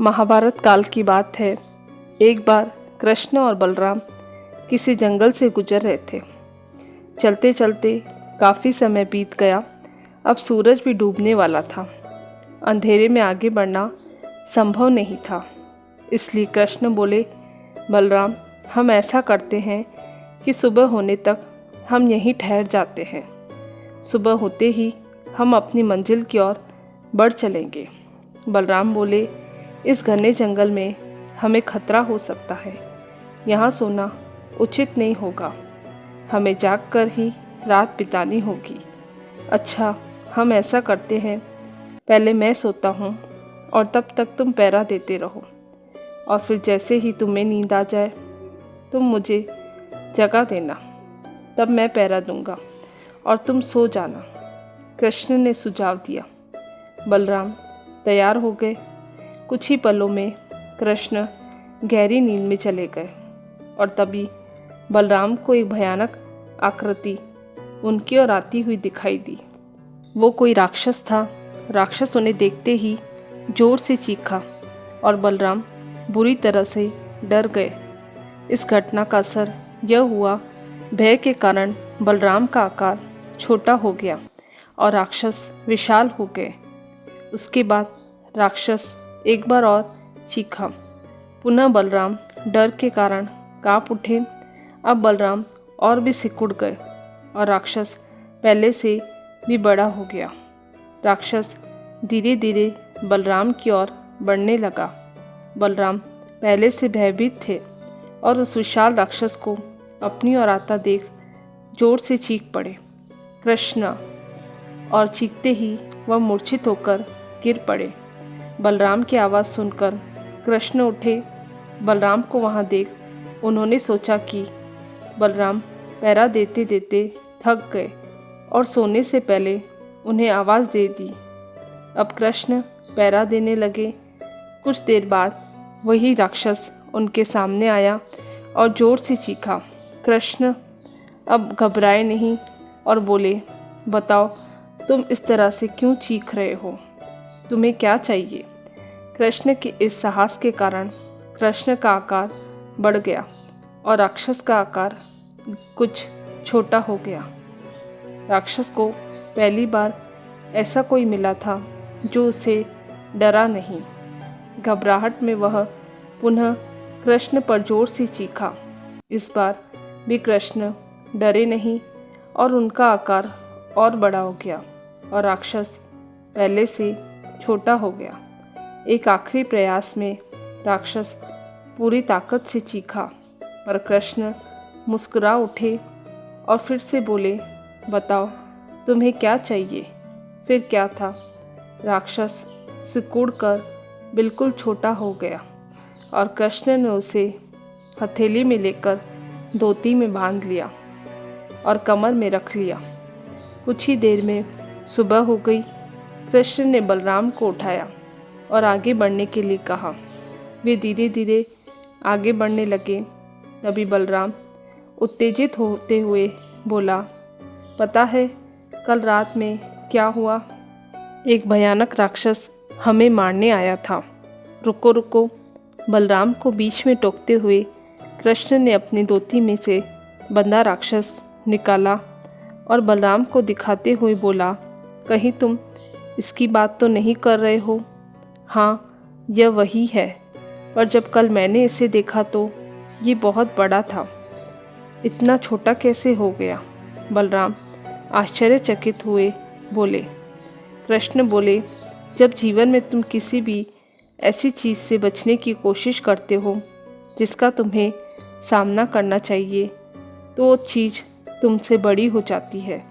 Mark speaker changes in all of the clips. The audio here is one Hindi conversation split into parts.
Speaker 1: महाभारत काल की बात है। एक बार कृष्ण और बलराम किसी जंगल से गुजर रहे थे। चलते चलते काफ़ी समय बीत गया। अब सूरज भी डूबने वाला था। अंधेरे में आगे बढ़ना संभव नहीं था। इसलिए कृष्ण बोले, बलराम, हम ऐसा करते हैं कि सुबह होने तक हम यहीं ठहर जाते हैं। सुबह होते ही हम अपनी मंजिल की ओर बढ़ चलेंगे। बलराम बोले, इस घने जंगल में हमें खतरा हो सकता है। यहाँ सोना उचित नहीं होगा। हमें जागकर ही रात बितानी होगी। अच्छा, हम ऐसा करते हैं, पहले मैं सोता हूँ और तब तक तुम पहरा देते रहो, और फिर जैसे ही तुम्हें नींद आ जाए तुम मुझे जगा देना, तब मैं पहरा दूंगा और तुम सो जाना। कृष्ण ने सुझाव दिया। बलराम तैयार हो गए। कुछ ही पलों में कृष्ण गहरी नींद में चले गए और तभी बलराम को एक भयानक आकृति उनकी ओर आती हुई दिखाई दी। वो कोई राक्षस था। राक्षस उन्हें देखते ही जोर से चीखा और बलराम बुरी तरह से डर गए। इस घटना का असर यह हुआ, भय के कारण बलराम का आकार छोटा हो गया और राक्षस विशाल हो गए। उसके बाद राक्षस एक बार और चीखा। पुनः बलराम डर के कारण कांप उठे। अब बलराम और भी सिकुड़ गए और राक्षस पहले से भी बड़ा हो गया। राक्षस धीरे धीरे बलराम की ओर बढ़ने लगा। बलराम पहले से भयभीत थे और उस विशाल राक्षस को अपनी ओर आता देख जोर से चीख पड़े, कृष्ण, और चीखते ही वह मूर्छित होकर गिर पड़े। बलराम की आवाज़ सुनकर कृष्ण उठे। बलराम को वहाँ देख उन्होंने सोचा कि बलराम पहरा देते देते थक गए और सोने से पहले उन्हें आवाज़ दे दी। अब कृष्ण पहरा देने लगे। कुछ देर बाद वही राक्षस उनके सामने आया और जोर से चीखा। कृष्ण अब घबराए नहीं और बोले, बताओ, तुम इस तरह से क्यों चीख रहे हो? तुम्हें क्या चाहिए? कृष्ण के इस साहस के कारण कृष्ण का आकार बढ़ गया और राक्षस का आकार कुछ छोटा हो गया। राक्षस को पहली बार ऐसा कोई मिला था जो उसे डरा नहीं। घबराहट में वह पुनः कृष्ण पर जोर से चीखा। इस बार भी कृष्ण डरे नहीं और उनका आकार और बड़ा हो गया और राक्षस पहले से छोटा हो गया। एक आखिरी प्रयास में राक्षस पूरी ताकत से चीखा, पर कृष्ण मुस्कुरा उठे और फिर से बोले, बताओ, तुम्हें क्या चाहिए? फिर क्या था? राक्षस सिकुड़कर बिल्कुल छोटा हो गया और कृष्ण ने उसे हथेली में लेकर धोती में बांध लिया और कमर में रख लिया। कुछ ही देर में सुबह हो गई। कृष्ण ने बलराम को उठाया और आगे बढ़ने के लिए कहा। वे धीरे धीरे आगे बढ़ने लगे। तभी बलराम उत्तेजित होते हुए बोला, पता है कल रात में क्या हुआ? एक भयानक राक्षस हमें मारने आया था। रुको रुको। बलराम को बीच में टोकते हुए कृष्ण ने अपनी धोती में से बंधा राक्षस निकाला और बलराम को दिखाते हुए बोला, कहीं तुम इसकी बात तो नहीं कर रहे हो? हाँ, यह वही है, पर जब कल मैंने इसे देखा तो ये बहुत बड़ा था। इतना छोटा कैसे हो गया? बलराम आश्चर्यचकित हुए बोले। कृष्ण बोले, जब जीवन में तुम किसी भी ऐसी चीज़ से बचने की कोशिश करते हो जिसका तुम्हें सामना करना चाहिए, तो वो चीज़ तुमसे बड़ी हो जाती है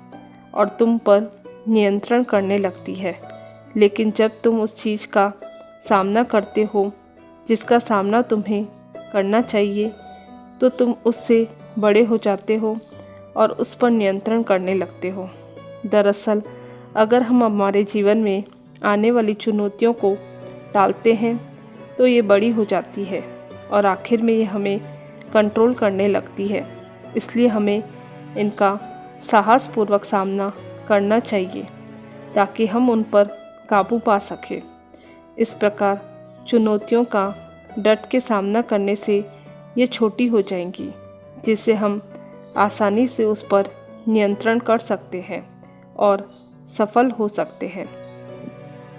Speaker 1: और तुम पर नियंत्रण करने लगती है। लेकिन जब तुम उस चीज़ का सामना करते हो जिसका सामना तुम्हें करना चाहिए, तो तुम उससे बड़े हो जाते हो और उस पर नियंत्रण करने लगते हो। दरअसल अगर हम हमारे जीवन में आने वाली चुनौतियों को टालते हैं तो ये बड़ी हो जाती है और आखिर में ये हमें कंट्रोल करने लगती है। इसलिए हमें इनका साहसपूर्वक सामना करना चाहिए ताकि हम उन पर काबू पा सकें। इस प्रकार चुनौतियों का डट के सामना करने से ये छोटी हो जाएंगी, जिससे हम आसानी से उस पर नियंत्रण कर सकते हैं और सफल हो सकते हैं।